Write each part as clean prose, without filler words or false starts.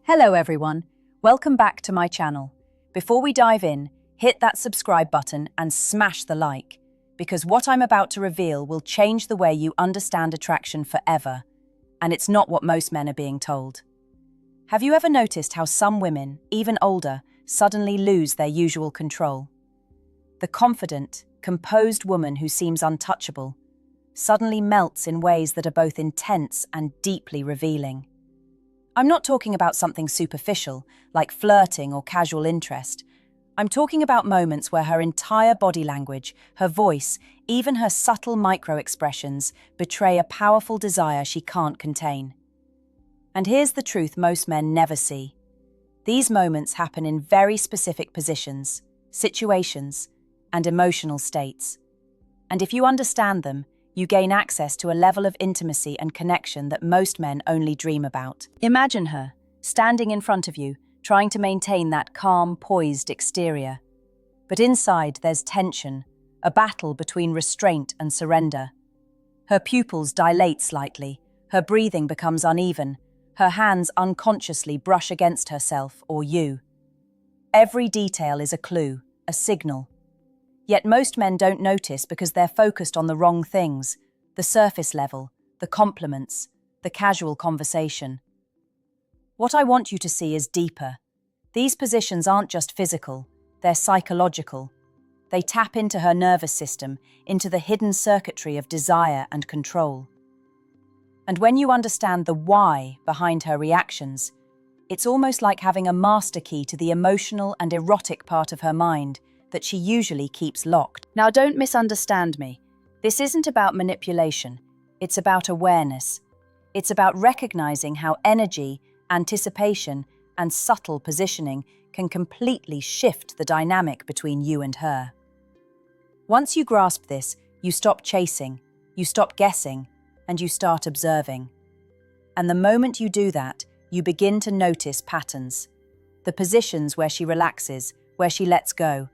Hello everyone, welcome back to my channel. Before we dive in, hit that subscribe button and smash the like, because what I'm about to reveal will change the way you understand attraction forever, and it's not what most men are being told. Have you ever noticed how some women, even older, suddenly lose their usual control? The confident, composed woman who seems untouchable suddenly melts in ways that are both intense and deeply revealing. I'm not talking about something superficial, like flirting or casual interest. I'm talking about moments where her entire body language, her voice, even her subtle micro-expressions betray a powerful desire she can't contain. And here's the truth most men never see. These moments happen in very specific positions, situations, and emotional states. And if you understand them, you gain access to a level of intimacy and connection that most men only dream about. Imagine her, standing in front of you, trying to maintain that calm, poised exterior. But inside there's tension, a battle between restraint and surrender. Her pupils dilate slightly, her breathing becomes uneven, her hands unconsciously brush against herself or you. Every detail is a clue, a signal. Yet most men don't notice because they're focused on the wrong things, the surface level, the compliments, the casual conversation. What I want you to see is deeper. These positions aren't just physical, they're psychological. They tap into her nervous system, into the hidden circuitry of desire and control. And when you understand the why behind her reactions, it's almost like having a master key to the emotional and erotic part of her mind that she usually keeps locked. Now, don't misunderstand me. This isn't about manipulation. It's about awareness. It's about recognizing how energy, anticipation, and subtle positioning can completely shift the dynamic between you and her. Once you grasp this, you stop chasing, you stop guessing, and you start observing. And the moment you do that, you begin to notice patterns. The positions where she relaxes, where she lets go,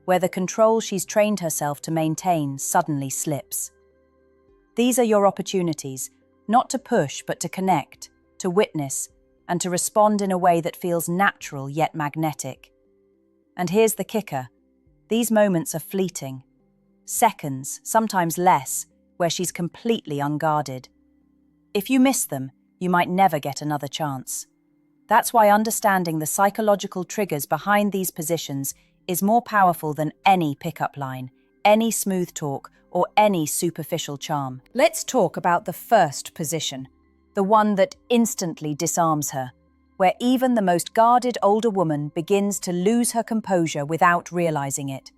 where the control she's trained herself to maintain suddenly slips. These are your opportunities, not to push but to connect, to witness, and to respond in a way that feels natural yet magnetic. And here's the kicker. These moments are fleeting. Seconds, sometimes less, where she's completely unguarded. If you miss them, you might never get another chance. That's why understanding the psychological triggers behind these positions is more powerful than any pickup line, any smooth talk, or any superficial charm. Let's talk about the first position, the one that instantly disarms her, where even the most guarded older woman begins to lose her composure without realizing it.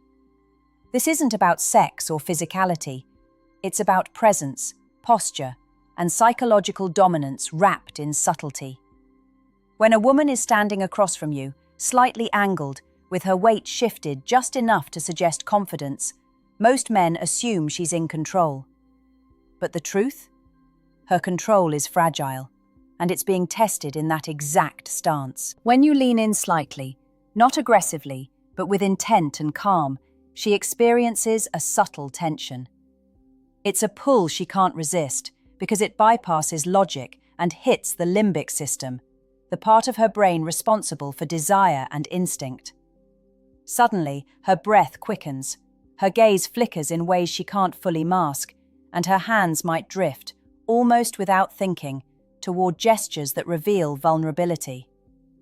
This isn't about sex or physicality. It's about presence, posture, and psychological dominance wrapped in subtlety. When a woman is standing across from you, slightly angled, with her weight shifted just enough to suggest confidence, most men assume she's in control. But the truth? Her control is fragile, and it's being tested in that exact stance. When you lean in slightly, not aggressively, but with intent and calm, she experiences a subtle tension. It's a pull she can't resist because it bypasses logic and hits the limbic system, the part of her brain responsible for desire and instinct. Suddenly, her breath quickens, her gaze flickers in ways she can't fully mask, and her hands might drift, almost without thinking, toward gestures that reveal vulnerability.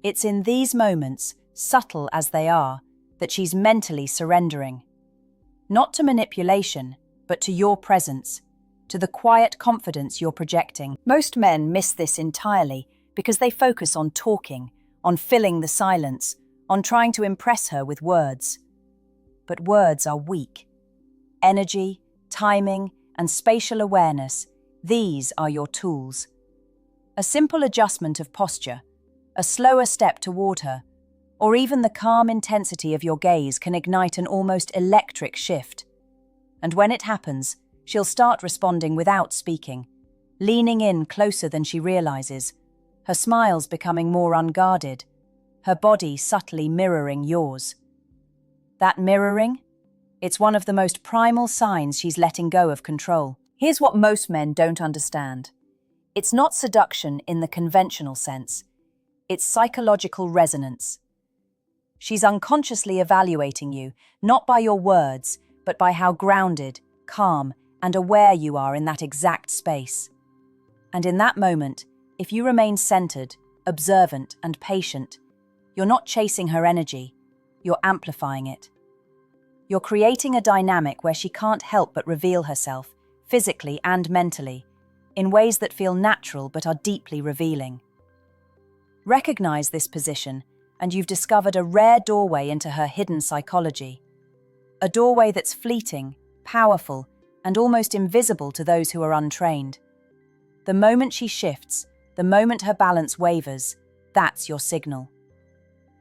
It's in these moments, subtle as they are, that she's mentally surrendering. Not to manipulation, but to your presence, to the quiet confidence you're projecting. Most men miss this entirely because they focus on talking, on filling the silence, on trying to impress her with words. But words are weak. Energy, timing, and spatial awareness, these are your tools. A simple adjustment of posture, a slower step toward her, or even the calm intensity of your gaze can ignite an almost electric shift. And when it happens, she'll start responding without speaking, leaning in closer than she realizes, her smiles becoming more unguarded, her body subtly mirroring yours. That mirroring? It's one of the most primal signs she's letting go of control. Here's what most men don't understand. It's not seduction in the conventional sense. It's psychological resonance. She's unconsciously evaluating you, not by your words, but by how grounded, calm, and aware you are in that exact space. And in that moment, if you remain centered, observant, and patient, you're not chasing her energy, you're amplifying it. You're creating a dynamic where she can't help but reveal herself, physically and mentally, in ways that feel natural but are deeply revealing. Recognize this position, and you've discovered a rare doorway into her hidden psychology. A doorway that's fleeting, powerful, and almost invisible to those who are untrained. The moment she shifts, the moment her balance wavers, that's your signal.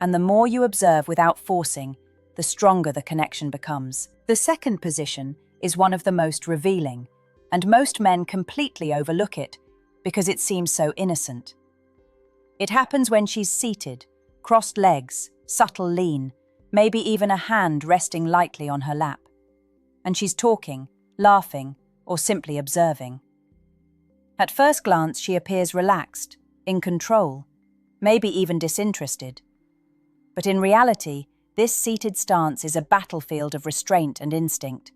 And the more you observe without forcing, the stronger the connection becomes. The second position is one of the most revealing, and most men completely overlook it because it seems so innocent. It happens when she's seated, crossed legs, subtle lean, maybe even a hand resting lightly on her lap. And she's talking, laughing, or simply observing. At first glance, she appears relaxed, in control, maybe even disinterested. But in reality, this seated stance is a battlefield of restraint and instinct.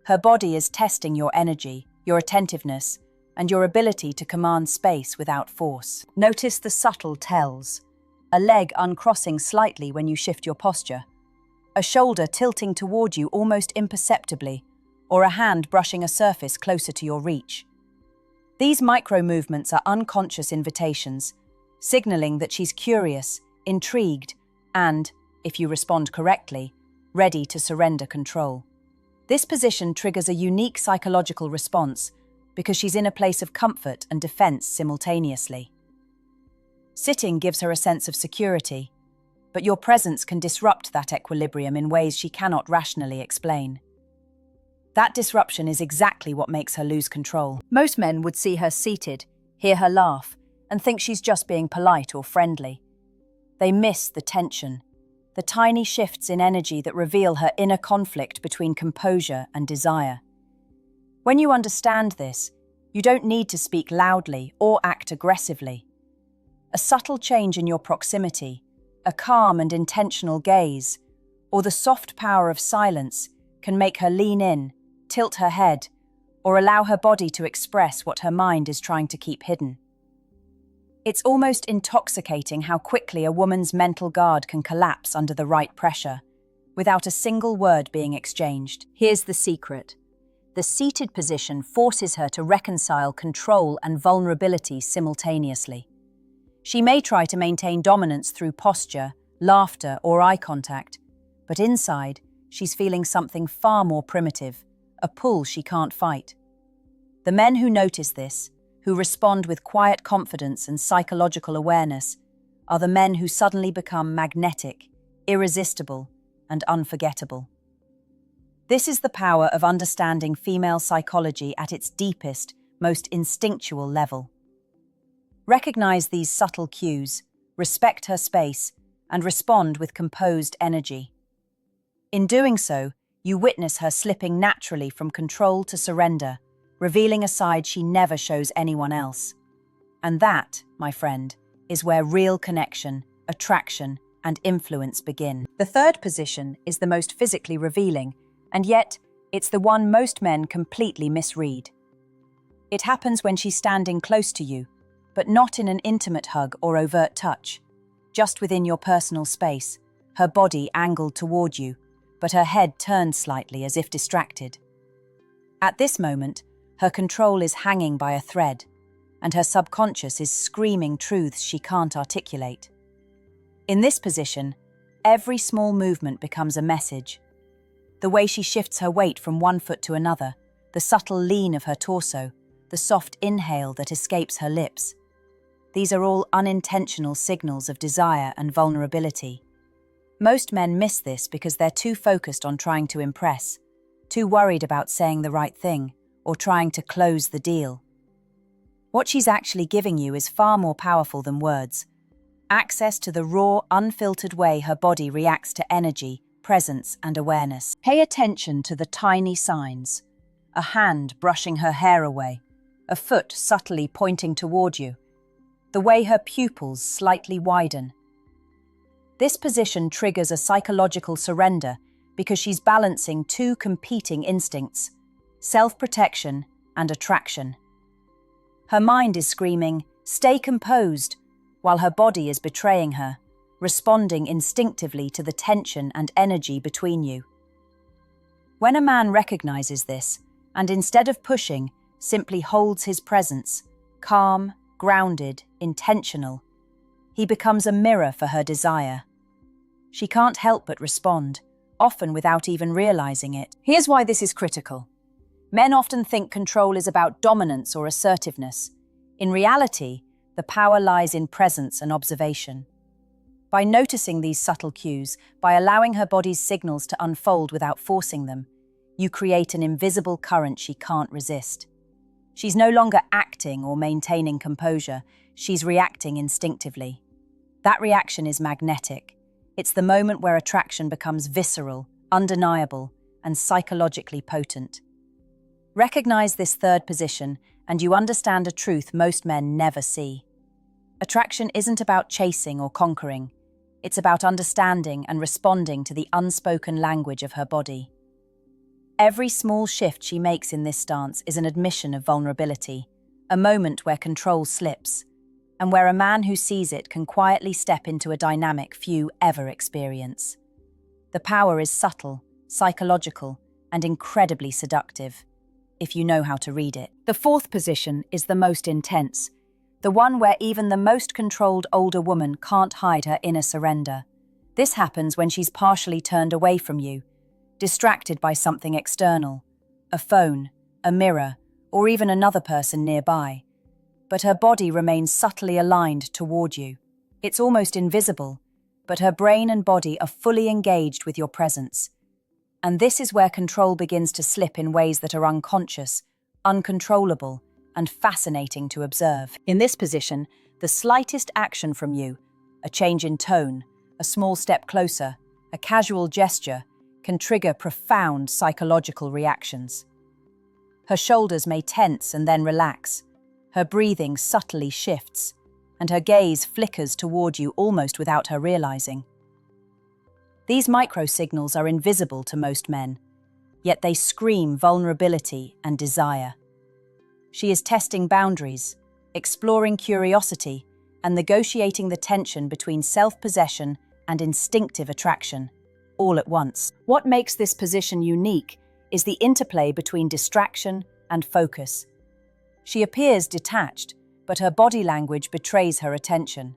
Her body is testing your energy, your attentiveness, and your ability to command space without force. Notice the subtle tells. A leg uncrossing slightly when you shift your posture, a shoulder tilting toward you almost imperceptibly, or a hand brushing a surface closer to your reach. These micro-movements are unconscious invitations, signaling that she's curious, intrigued, and, if you respond correctly, ready to surrender control. This position triggers a unique psychological response because she's in a place of comfort and defense simultaneously. Sitting gives her a sense of security, but your presence can disrupt that equilibrium in ways she cannot rationally explain. That disruption is exactly what makes her lose control. Most men would see her seated, hear her laugh, and think she's just being polite or friendly. They miss the tension, the tiny shifts in energy that reveal her inner conflict between composure and desire. When you understand this, you don't need to speak loudly or act aggressively. A subtle change in your proximity, a calm and intentional gaze, or the soft power of silence can make her lean in, tilt her head, or allow her body to express what her mind is trying to keep hidden. It's almost intoxicating how quickly a woman's mental guard can collapse under the right pressure, without a single word being exchanged. Here's the secret. The seated position forces her to reconcile control and vulnerability simultaneously. She may try to maintain dominance through posture, laughter, or eye contact, but inside, she's feeling something far more primitive, a pull she can't fight. The men who notice this, who respond with quiet confidence and psychological awareness, are the men who suddenly become magnetic, irresistible, and unforgettable. This is the power of understanding female psychology at its deepest, most instinctual level. Recognize these subtle cues, respect her space, and respond with composed energy. In doing so, you witness her slipping naturally from control to surrender, revealing a side she never shows anyone else. And that, my friend, is where real connection, attraction, and influence begin. The third position is the most physically revealing, and yet it's the one most men completely misread. It happens when she's standing close to you, but not in an intimate hug or overt touch, just within your personal space, her body angled toward you, but her head turned slightly as if distracted. At this moment, her control is hanging by a thread, and her subconscious is screaming truths she can't articulate. In this position, every small movement becomes a message. The way she shifts her weight from one foot to another, the subtle lean of her torso, the soft inhale that escapes her lips. These are all unintentional signals of desire and vulnerability. Most men miss this because they're too focused on trying to impress, too worried about saying the right thing, or trying to close the deal. What she's actually giving you is far more powerful than words. Access to the raw, unfiltered way her body reacts to energy, presence, and awareness. Pay attention to the tiny signs. A hand brushing her hair away, a foot subtly pointing toward you. the way her pupils slightly widen. This position triggers a psychological surrender because she's balancing two competing instincts, self-protection and attraction. Her mind is screaming, "Stay composed," while her body is betraying her, responding instinctively to the tension and energy between you. When a man recognizes this, and instead of pushing, simply holds his presence, calm, grounded, intentional, he becomes a mirror for her desire. She can't help but respond, often without even realizing it. Here's why this is critical. Men often think control is about dominance or assertiveness. In reality, the power lies in presence and observation. By noticing these subtle cues, by allowing her body's signals to unfold without forcing them, you create an invisible current she can't resist. She's no longer acting or maintaining composure, she's reacting instinctively. That reaction is magnetic. It's the moment where attraction becomes visceral, undeniable, and psychologically potent. Recognize this third position, and you understand a truth most men never see. Attraction isn't about chasing or conquering. It's about understanding and responding to the unspoken language of her body. Every small shift she makes in this stance is an admission of vulnerability, a moment where control slips, and where a man who sees it can quietly step into a dynamic few ever experience. The power is subtle, psychological, and incredibly seductive, if you know how to read it. The fourth position is the most intense, the one where even the most controlled older woman can't hide her inner surrender. This happens when she's partially turned away from you, distracted by something external, a phone, a mirror, or even another person nearby. But her body remains subtly aligned toward you. It's almost invisible, but her brain and body are fully engaged with your presence. And this is where control begins to slip in ways that are unconscious, uncontrollable, and fascinating to observe. In this position, the slightest action from you, a change in tone, a small step closer, a casual gesture, can trigger profound psychological reactions. Her shoulders may tense and then relax, her breathing subtly shifts, and her gaze flickers toward you almost without her realizing. These micro-signals are invisible to most men, yet they scream vulnerability and desire. She is testing boundaries, exploring curiosity, and negotiating the tension between self-possession and instinctive attraction, all at once. What makes this position unique is the interplay between distraction and focus. She appears detached, but her body language betrays her attention.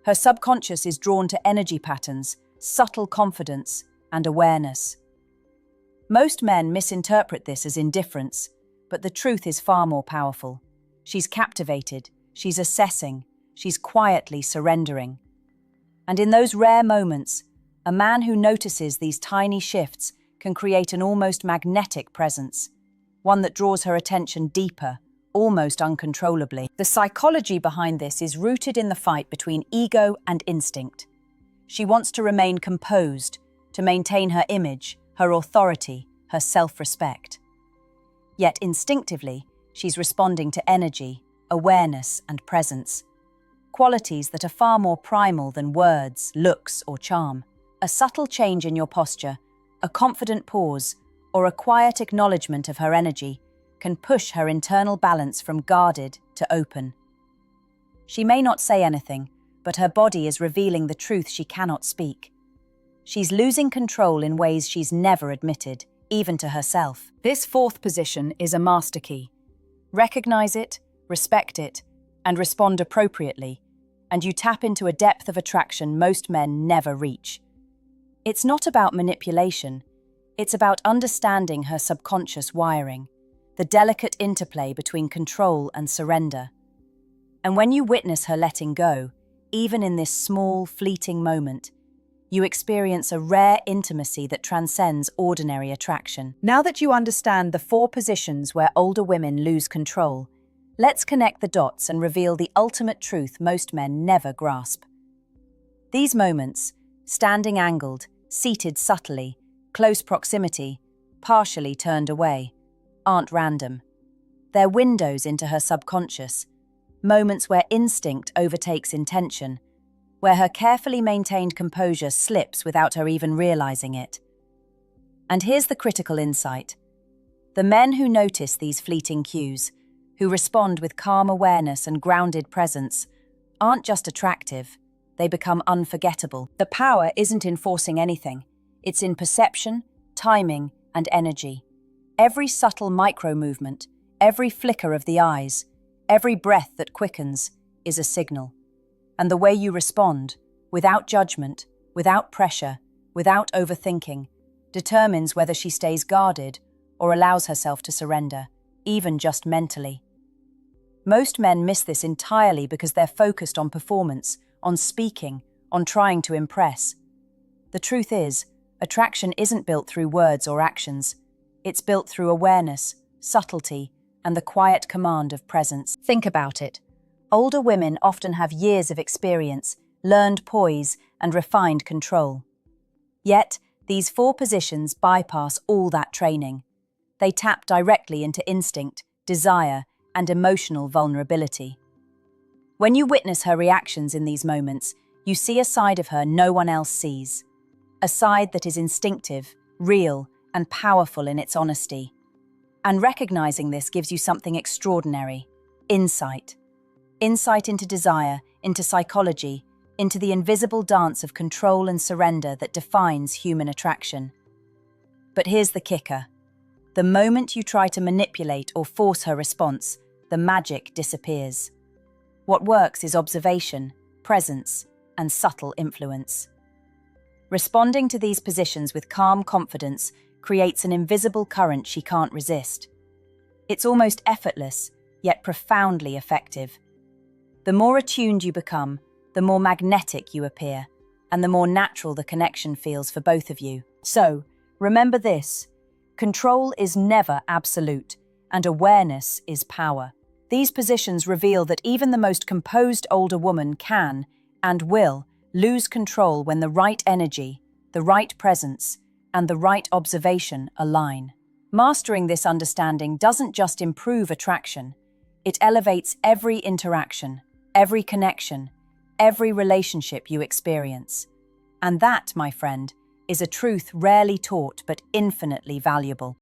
Her subconscious is drawn to energy patterns, subtle confidence, and awareness. Most men misinterpret this as indifference, but the truth is far more powerful. She's captivated, she's assessing, she's quietly surrendering. And in those rare moments, a man who notices these tiny shifts can create an almost magnetic presence, one that draws her attention deeper, almost uncontrollably. The psychology behind this is rooted in the fight between ego and instinct. She wants to remain composed, to maintain her image, her authority, her self-respect. Yet instinctively, she's responding to energy, awareness, and presence, qualities that are far more primal than words, looks, or charm. A subtle change in your posture, a confident pause, or a quiet acknowledgement of her energy can push her internal balance from guarded to open. She may not say anything, but her body is revealing the truth she cannot speak. She's losing control in ways she's never admitted, even to herself. This fourth position is a master key. Recognize it, respect it, and respond appropriately, and you tap into a depth of attraction most men never reach. It's not about manipulation, it's about understanding her subconscious wiring, the delicate interplay between control and surrender. And when you witness her letting go, even in this small, fleeting moment, you experience a rare intimacy that transcends ordinary attraction. Now that you understand the 4 positions where older women lose control, let's connect the dots and reveal the ultimate truth most men never grasp. These moments, standing angled, seated subtly, close proximity, partially turned away, aren't random. They're windows into her subconscious, moments where instinct overtakes intention, where her carefully maintained composure slips without her even realizing it. And here's the critical insight. The men who notice these fleeting cues, who respond with calm awareness and grounded presence, aren't just attractive, they become unforgettable. The power isn't in forcing anything, it's in perception, timing, and energy. Every subtle micro-movement, every flicker of the eyes, every breath that quickens, is a signal. And the way you respond, without judgment, without pressure, without overthinking, determines whether she stays guarded or allows herself to surrender, even just mentally. Most men miss this entirely because they're focused on performance, on speaking, on trying to impress. The truth is, attraction isn't built through words or actions. It's built through awareness, subtlety, and the quiet command of presence. Think about it. Older women often have years of experience, learned poise, and refined control. Yet, these 4 positions bypass all that training. They tap directly into instinct, desire, and emotional vulnerability. When you witness her reactions in these moments, you see a side of her no one else sees. A side that is instinctive, real, and powerful in its honesty. And recognizing this gives you something extraordinary: insight. Insight into desire, into psychology, into the invisible dance of control and surrender that defines human attraction. But here's the kicker. The moment you try to manipulate or force her response, the magic disappears. What works is observation, presence, and subtle influence. Responding to these positions with calm confidence creates an invisible current she can't resist. It's almost effortless, yet profoundly effective. The more attuned you become, the more magnetic you appear, and the more natural the connection feels for both of you. So, remember this: control is never absolute, and awareness is power. These positions reveal that even the most composed older woman can, and will, lose control when the right energy, the right presence, and the right observation align. Mastering this understanding doesn't just improve attraction, it elevates every interaction, every connection, every relationship you experience. And that, my friend, is a truth rarely taught but infinitely valuable.